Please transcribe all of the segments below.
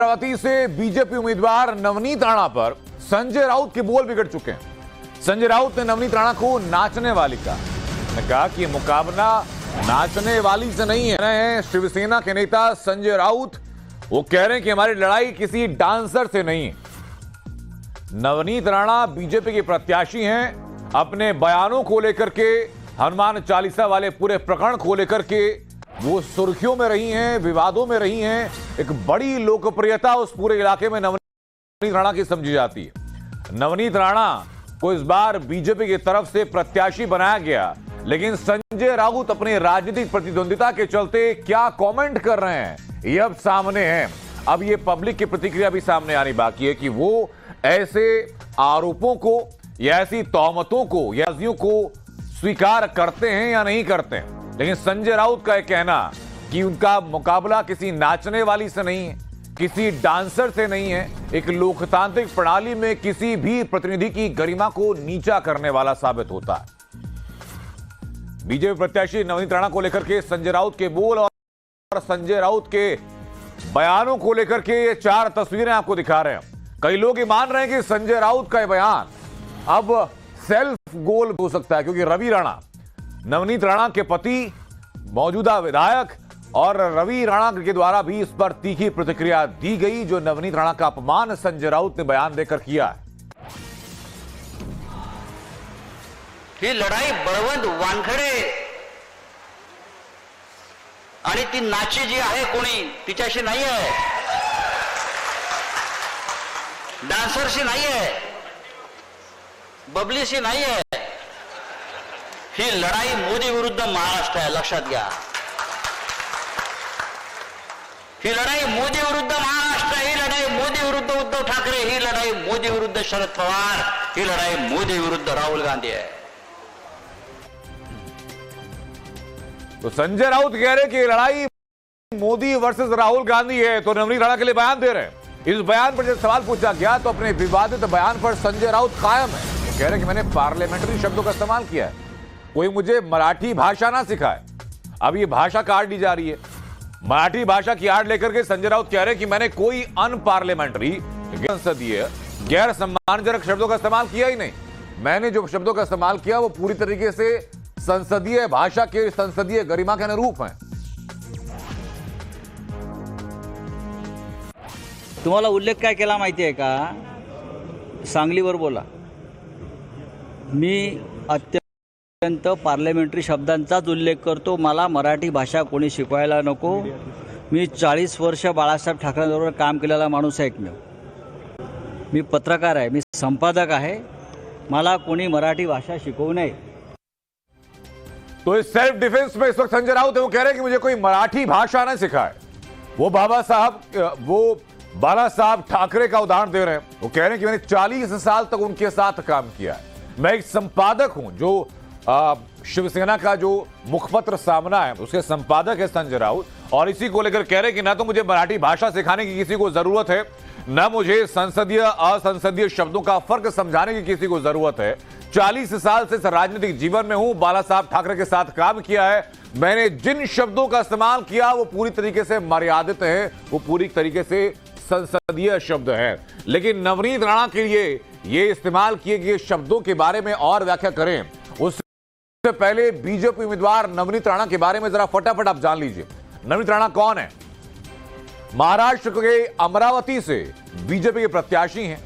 अमरावती से बीजेपी उम्मीदवार नवनीत राणा पर संजय राउत के बोल बिगड़ चुके हैं। संजय राउत ने नवनीत राणा को नाचने वाली कहा कि मुकाबला नाचने वाली से नहीं है। शिवसेना के नेता संजय राउत वो कह रहे हैं कि हमारी लड़ाई किसी डांसर से नहीं है। नवनीत राणा बीजेपी के प्रत्याशी हैं। अपने बयानों को लेकर के, हनुमान चालीसा वाले पूरे प्रकरण को लेकर के वो सुर्खियों में रही हैं, विवादों में रही हैं। एक बड़ी लोकप्रियता उस पूरे इलाके में नवनीत राणा की समझी जाती है। नवनीत राणा को इस बार बीजेपी की तरफ से प्रत्याशी बनाया गया, लेकिन संजय राउत अपनी राजनीतिक प्रतिद्वंदिता के चलते क्या कमेंट कर रहे हैं ये अब सामने है। अब ये पब्लिक की प्रतिक्रिया भी सामने आनी बाकी है कि वो ऐसे आरोपों को या ऐसी तौहमतों को या को स्वीकार करते हैं या नहीं करते हैं। लेकिन संजय राउत का यह कहना कि उनका मुकाबला किसी नाचने वाली से नहीं है, किसी डांसर से नहीं है, एक लोकतांत्रिक प्रणाली में किसी भी प्रतिनिधि की गरिमा को नीचा करने वाला साबित होता है। बीजेपी प्रत्याशी नवनीत राणा को लेकर के संजय राउत के बोल और संजय राउत के बयानों को लेकर के ये 4 तस्वीरें आपको दिखा रहे हैं। कई लोग ये मान रहे हैं कि संजय राउत का यह बयान अब सेल्फ गोल हो सकता है, क्योंकि रवि राणा, नवनीत राणा के पति, मौजूदा विधायक और रवि राणा के द्वारा भी इस पर तीखी प्रतिक्रिया दी गई, जो नवनीत राणा का अपमान संजय राउत ने बयान देकर किया है। ही लढाई बळवंत वानखडे आणि ती नाची जी आहे कोणी तिच्याशी नाही आहे, डान्सरशी नाही आहे, बबलीशी नाही आहे। ही लढाई मोदी विरुद्ध महाराष्ट्र आहे, लक्षात घ्या। ही लढाई मोदी विरुद्ध महाराष्ट्र, ही लढाई मोदी विरुद्ध उद्धव ठाकरे, ही लढाई मोदी विरुद्ध शरद पवार, ही लढाई मोदी विरुद्ध राहुल गांधी है। तो संजय राउत कह रहे कि लड़ाई मोदी वर्सेस राहुल गांधी है, तो नवनीत राणा के लिए बयान दे रहे हैं। इस बयान पर जब सवाल पूछा गया तो अपने विवादित बयान पर संजय राउत कायम है। वो कह रहे कि मैंने पार्लियामेंट्री शब्दों का इस्तेमाल किया है, कोई मुझे मराठी भाषा ना सिखाए। अब ये भाषा काट दी जा रही है, मराठी भाषा की आड़ लेकर के संजय राउत कह रहे कि मैंने कोई अनपार्लियामेंट्री, संसदीय, गैर सम्मानजनक शब्दों का इस्तेमाल किया ही नहीं। मैंने जो शब्दों का इस्तेमाल किया वो पूरी तरीके से संसदीय भाषा के, संसदीय गरिमा के अनुरूप हैं। तुम्हाला उल्लेख काय केला माहिती आहे का? सांगलीवर बोला। मी अत्यंत पार्लमेंटरी शब्दांचाच उल्लेख करतो। मला मराठी भाषा कोणी शिकवायला नको। मी 40 वर्ष बाळासाहेब ठाकरेंबरोबर काम केलेला माणूस आहे एकमेव। मी पत्रकार आहे, मी संपादक आहे। मला कोणी मराठी भाषा शिकवू नये। तो इस सेल्फ डिफेंस में इस वक्त संजय राउत है, वो कह रहे हैं कि मुझे कोई मराठी भाषा ना सिखाए। वो बाला साहब ठाकरे का उदाहरण दे रहे हैं। वो कह रहे हैं कि मैंने 40 साल तक उनके साथ काम किया है। मैं एक संपादक हूं, जो शिवसेना का जो मुखपत्र सामना है उसके संपादक है संजय राउत, और इसी को लेकर कह रहे हैं कि ना तो मुझे मराठी भाषा सिखाने की किसी को जरूरत है, न मुझे संसदीय असंसदीय शब्दों का फर्क समझाने की किसी को जरूरत है। 40 साल से राजनीतिक जीवन में हूं, बाला साहब ठाकरे के साथ काम किया है। मैंने जिन शब्दों का इस्तेमाल किया वो पूरी तरीके से मर्यादित है, वो पूरी तरीके से संसदीय शब्द है। लेकिन नवनीत राणा के लिए ये इस्तेमाल किए गए शब्दों के बारे में और व्याख्या करें उससे पहले बीजेपी उम्मीदवार नवनीत राणा के बारे में जरा फटाफट आप जान लीजिए। नवनीत राणा कौन है? महाराष्ट्र के अमरावती से बीजेपी के प्रत्याशी हैं।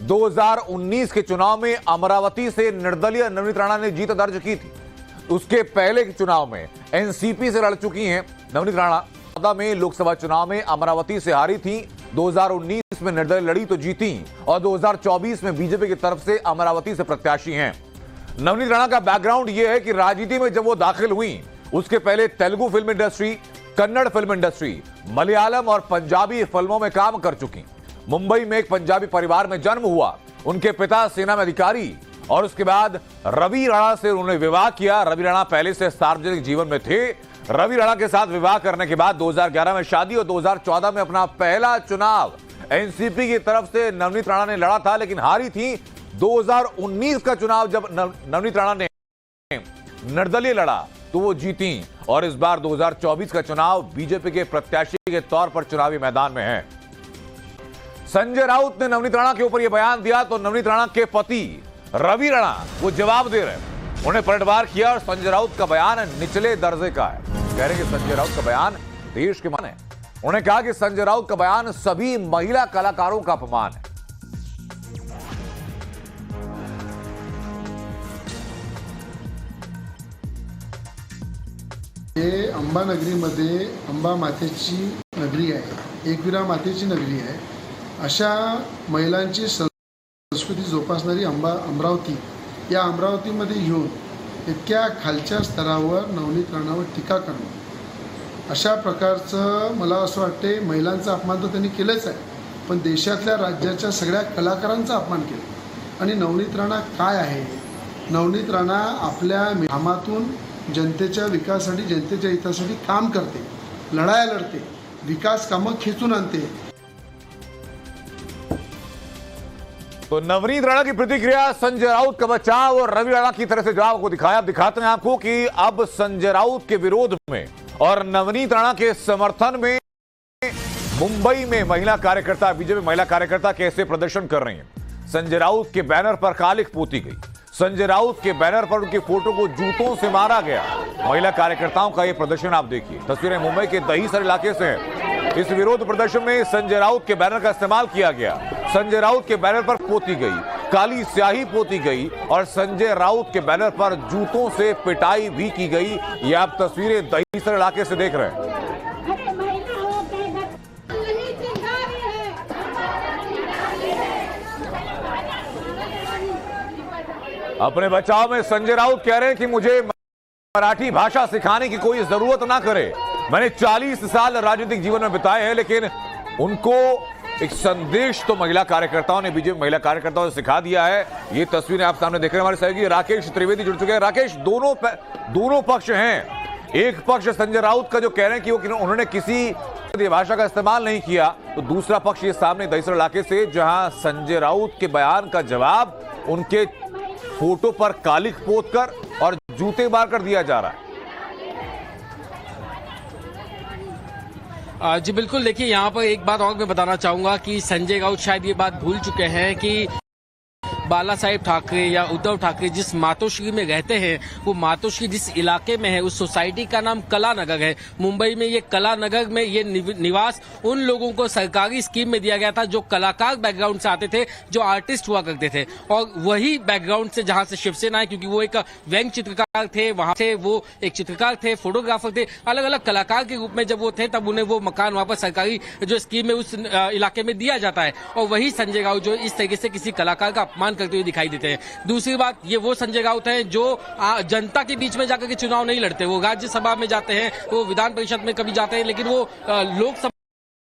2019 के चुनाव में अमरावती से निर्दलीय नवनीत राणा ने जीत दर्ज की थी। उसके पहले के चुनाव में एनसीपी से लड़ चुकी हैं नवनीत राणा। 14 में लोकसभा चुनाव में अमरावती से हारी थी, 2019 में निर्दलीय लड़ी तो जीती, और 2024 में बीजेपी की तरफ से अमरावती से प्रत्याशी हैं। नवनीत राणा का बैकग्राउंड यह है कि राजनीति में जब वो दाखिल हुई उसके पहले Telugu film industry, Kannada film industry, Malayalam और पंजाबी फिल्मों में काम कर चुकी। मुंबई में एक पंजाबी परिवार में जन्म हुआ। उनके पिता सेना में अधिकारी, और उसके बाद रवि राणा से उन्होंने विवाह किया। रवि राणा पहले से सार्वजनिक जीवन में थे। रवि राणा के साथ विवाह करने के बाद 2011 में शादी, और 2014 में अपना पहला चुनाव एनसीपी की तरफ से नवनीत राणा ने लड़ा था, लेकिन हारी थी। 2019 का चुनाव जब नवनीत राणा ने निर्दलीय लड़ा तो वो जीती, और इस बार 2024 का चुनाव बीजेपी के प्रत्याशी के तौर पर चुनावी मैदान में है। संजय राउत ने नवनीत राणा के ऊपर यह बयान दिया तो नवनीत राणा के पति रवि राणा वो जवाब दे रहे हैं। उन्हें पलटवार किया और संजय राउत का बयान निचले दर्जे का है। कह रहे कि संजय राउत का बयान देश के मान है। उन्होंने कहा कि संजय राउत का बयान सभी महिला कलाकारों का अपमान है। हे अंबानगरीमध्ये अंबा मातेची नगरी आहे, एकविरा मातेची नगरी आहे। अशा महिलांची संस्कृती जोपासणारी अमरावती, या अमरावतीमध्ये येऊन इतक्या खालच्या स्तरावर नवनीत राणावर टीका करणं, अशा प्रकारचं मला असं वाटते महिलांचा अपमान तर त्यांनी केलंच आहे, पण देशातल्या राज्याच्या सगळ्या कलाकारांचा अपमान केला। आणि नवनीत राणा काय आहे? नवनीत राणा आपल्या कामातून जनतेच्या विकासासाठी, जनतेच्या हितासाठी काम करते, लढाया लढते, विकास कामं खेचून आणते। तो नवनीत राणा की प्रतिक्रिया, संजय राउत का बचाव और रवि राणा की तरफ से जवाब को दिखाया। अब दिखाते हैं आपको कि अब संजय राउत के विरोध में और नवनीत राणा के समर्थन में मुंबई में महिला कार्यकर्ता, बीजेपी महिला कार्यकर्ता कैसे प्रदर्शन कर रही हैं। संजय राउत के बैनर पर कालिख पोती गई, संजय राउत के बैनर पर उनकी फोटो को जूतों से मारा गया। महिला कार्यकर्ताओं का यह प्रदर्शन आप देखिए, तस्वीरें मुंबई के दहीसर इलाके से हैं। इस विरोध प्रदर्शन में संजय राउत के बैनर का इस्तेमाल किया गया। संजय राउत के बैनर पर पोती गई, काली स्याही पोती गई और संजय राउत के बैनर पर जूतों से पिटाई भी की गई। ये आप तस्वीरें दहीसर इलाके से देख रहे हैं। अपने बचाव में संजय राउत कह रहे हैं कि मुझे मराठी भाषा सिखाने की कोई जरूरत ना करे। मैंने 40 साल राजनीतिक जीवन में बिताए हैं, लेकिन उनको एक संदेश तो महिला कार्यकर्ताओं ने, बीजेपी महिला कार्यकर्ताओं ने सिखा दिया है। ये तस्वीरें आप सामने देख रहे हैं। हमारे सहयोगी राकेश त्रिवेदी जुड़ चुके हैं। राकेश, दोनों पक्ष हैं। एक पक्ष संजय राउत का जो कह रहे हैं कि उन्होंने किसी भाषा का इस्तेमाल नहीं किया, तो दूसरा पक्ष ये सामने दहीसर इलाके से, जहां संजय राउत के बयान का जवाब उनके फोटो पर कालिख पोतकर और जूते मारकर दिया जा रहा है। जी बिल्कुल, देखिए यहाँ पर एक बात और मैं बताना चाहूंगा कि संजय राउत शायद ये बात भूल चुके हैं कि बाला साहेब ठाकरे या उद्धव ठाकरे जिस मातोश्री में रहते हैं, वो मातोश्री जिस इलाके में है, उस सोसाइटी का नाम कला नगर है। मुंबई में ये कला नगर में ये निवास उन लोगों को सरकारी स्कीम में दिया गया था जो कलाकार बैकग्राउंड से आते थे, जो आर्टिस्ट हुआ करते थे। और वही बैकग्राउंड से जहां से शिवसेना है, क्योंकि वो एक व्यंग चित्रकार थे, वहां से वो एक चित्रकार थे, फोटोग्राफर थे, अलग अलग कलाकार के रूप में जब वो थे, तब उन्हें वो मकान वहां पर सरकारी जो स्कीम है उस इलाके में दिया जाता है। और वही संजय राउत जो इस तरीके से किसी कलाकार का अपमान करते हुए दिखाई देते हैं। दूसरी बात, ये वो संजय राउत हैं जो जनता के बीच में जाकर के चुनाव नहीं लड़ते। वो राज्यसभा में जाते हैं, वो विधान परिषद में कभी जाते हैं, लेकिन वो लोकसभा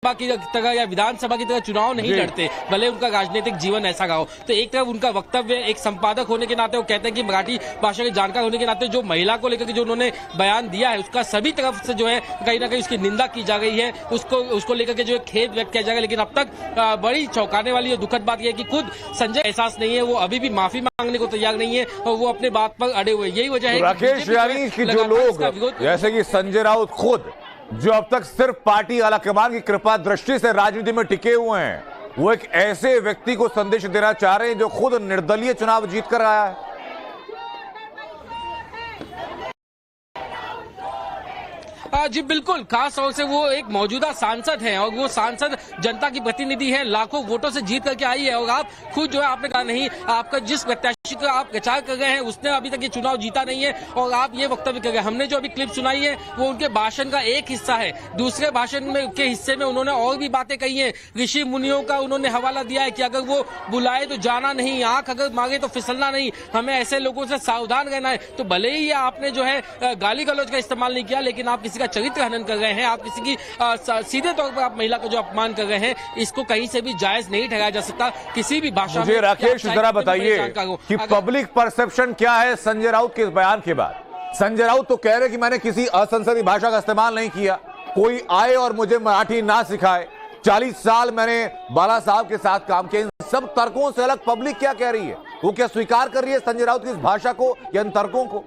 की तरह या विधानसभा की तरह चुनाव नहीं लड़ते, भले उनका राजनीतिक जीवन ऐसा रहा हो। तो एक तरफ उनका वक्तव्य, एक संपादक होने के नाते वो कहते हैं कि मराठी भाषा के जानकार होने के नाते जो महिला को लेकर के जो उन्होंने बयान दिया है, उसका सभी तरफ से जो है कहीं ना कहीं उसकी निंदा की जा रही है, उसको लेकर के जो है खेद व्यक्त किया जाएगा। लेकिन अब तक बड़ी चौंकाने वाली और दुखद बात यह है कि खुद संजय एहसास नहीं है, वो अभी भी माफी मांगने को तैयार नहीं है और वो अपने बात पर अड़े हुए। यही वजह है राकेश, यानी कि जो लोग जैसे कि संजय राउत खुद, जो अब तक सिर्फ पार्टी आलाकमान की कृपा दृष्टि से राजनीति में टिके हुए हैं, वो एक ऐसे व्यक्ति को संदेश देना चाह रहे हैं जो खुद निर्दलीय चुनाव जीत कर आया है। जी बिल्कुल, खास तौर से वो एक मौजूदा सांसद हैं और वो सांसद जनता की प्रतिनिधि है, लाखों वोटों से जीत करके आई है। और आप खुद जो है आपने कहा नहीं, आपका जिस प्रत्याशी का आप प्रचार कर रहे हैं उसने अभी तक ये चुनाव जीता नहीं है और आप ये वक्तव्य कर रहे हैं। हमने जो अभी क्लिप सुनाई है वो उनके भाषण का एक हिस्सा है। दूसरे भाषण में के हिस्से में उन्होंने और भी बातें कही हैं। ऋषि मुनियों का उन्होंने हवाला दिया है कि अगर वो बुलाए तो जाना नहीं, आंख अगर मांगे तो फिसलना नहीं, हमें ऐसे लोगों से सावधान रहना है। तो भले ही आपने जो है गाली गलौज का इस्तेमाल नहीं किया, लेकिन आप किसी का चरित्र हनन कर रहे हैं, आप किसी की सीधे तौर पर आप महिला को जो अपमान कर रहे हैं, इसको कहीं से भी जायज नहीं ठहराया जा सकता किसी भी भाषा में। मुझे राकेश जरा बताइए कि पब्लिक परसेप्शन क्या है संजय राउत के इस बयान के बाद। संजय राउत तो कह रहे हैं कि मैंने किसी असंसदीय भाषा का इस्तेमाल नहीं किया, कोई आए और मुझे मराठी ना सिखाए, 40 साल मैंने बाला साहब के साथ काम किया। इन सब तर्कों से अलग पब्लिक क्या कह रही है? वो क्या स्वीकार कर रही है संजय राउत की इस भाषा को या इन तर्कों को?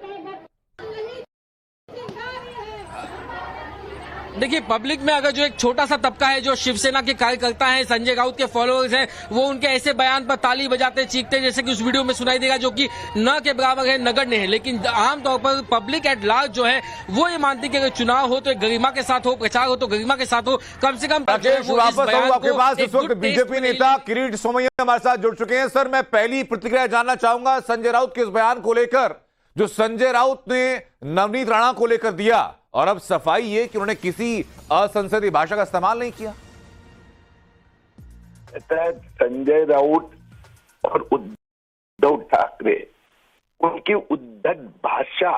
देखिए, पब्लिक में अगर जो एक छोटा सा तबका है जो शिवसेना के कार्यकर्ता हैं, संजय राउत के फॉलोअर्स हैं, वो उनके ऐसे बयान पर ताली बजाते चीखते जैसे कि उस वीडियो में सुनाई देगा, जो कि न के बराबर है नगण्य है। लेकिन आमतौर पर पब्लिक एट लार्ज जो है वो ये मानती कि अगर चुनाव हो तो गरिमा के साथ हो, प्रचार हो तो गरिमा के साथ हो, कम से कम राकेश, वापस आऊं आपके पास। इस वक्त बीजेपी नेता किरीट सोमैया हमारे साथ जुड़ चुके हैं। सर, मैं पहली प्रतिक्रिया जानना चाहूंगा संजय राउत के इस बयान को लेकर, जो संजय राउत ने नवनीत राणा को लेकर दिया, और अब सफाई ये कि उन्होंने किसी असंसदीय भाषा का इस्तेमाल नहीं किया। संजय राउत और उद्धव ठाकरे, उनकी उद्धट भाषा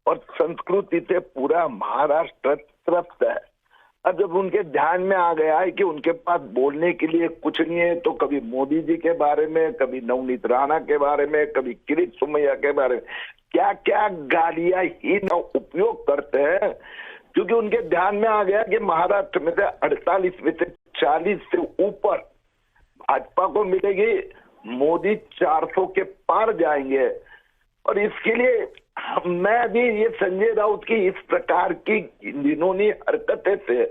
और संस्कृति से पूरा महाराष्ट्र त्रस्त है। अब जब उनके ध्यान में आ गया है कि उनके पास बोलने के लिए कुछ नहीं है, तो कभी मोदी जी के बारे में, कभी नवनीत राणा के बारे में, कभी किरीट सोमैया के बारे में क्या क्या गालियां ही न उपयोग करते हैं, क्योंकि उनके ध्यान में आ गया कि महाराष्ट्र में से 48 में से 40 से ऊपर भाजपा को मिलेगी, मोदी 400 के पार जाएंगे। और इसके लिए मैं भी ये संजय राउत की इस प्रकार की जिन्होंने हरकतें से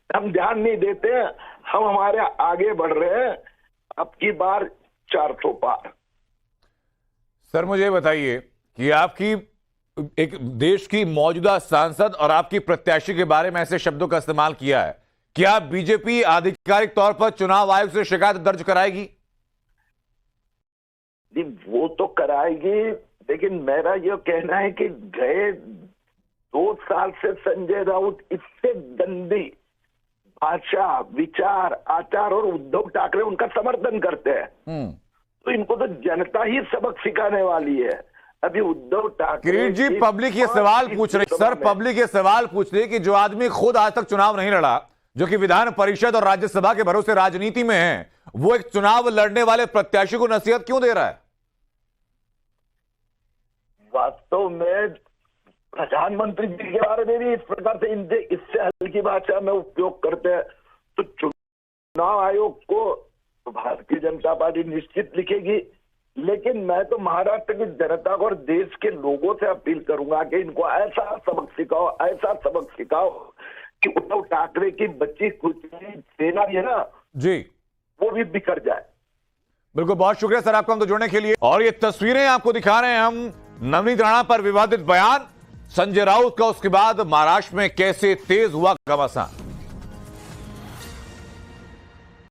हम ध्यान नहीं देते हैं, हम हमारे आगे बढ़ रहे हैं, अब की बार 400 पार। सर, मुझे बताइए कि आपकी एक देश की मौजूदा सांसद और आपकी प्रत्याशी के बारे में ऐसे शब्दों का इस्तेमाल किया है, क्या बीजेपी आधिकारिक तौर पर चुनाव आयोग से शिकायत दर्ज कराएगी? वो तो कराएगी, लेकिन मेरा यह कहना है कि गए 2 साल से संजय राउत इससे गंदी भाषा, विचार, आचार और उद्धव ठाकरे उनका समर्थन करते हैं, तो इनको तो जनता ही सबक सिखाने वाली है। अभी उद्धव ठाकरे, किरीट जी, पब्लिक ये सवाल पूछ रही, सर पब्लिक ये सवाल पूछ रही कि जो आदमी खुद आज तक चुनाव नहीं लड़ा, जो कि विधान परिषद और राज्यसभा के भरोसे राजनीति में है, वो एक चुनाव लड़ने वाले प्रत्याशी को नसीहत क्यों दे रहा है? वास्तव में प्रधानमंत्री जी के बारे में भी इस प्रकार से इससे हल्की भाषा में उपयोग करते हैं, तो चुनाव आयोग को तो भारतीय जनता पार्टी निश्चित लिखेगी। लेकिन मैं तो महाराष्ट्र की जनता को और देश के लोगों से अपील करूंगा कि इनको ऐसा सबक सिखाओ कि उद्धव ठाकरे की बच्ची खुची सेना है ना जी, वो भी बिखर जाए। बिल्कुल, बहुत शुक्रिया सर आपको हमको जुड़ने के लिए। और ये तस्वीरें आपको दिखा रहे हैं हम, नवनीत राणा पर विवादित बयान संजय राउत का, उसके बाद महाराष्ट्र में कैसे तेज हुआ घमासान।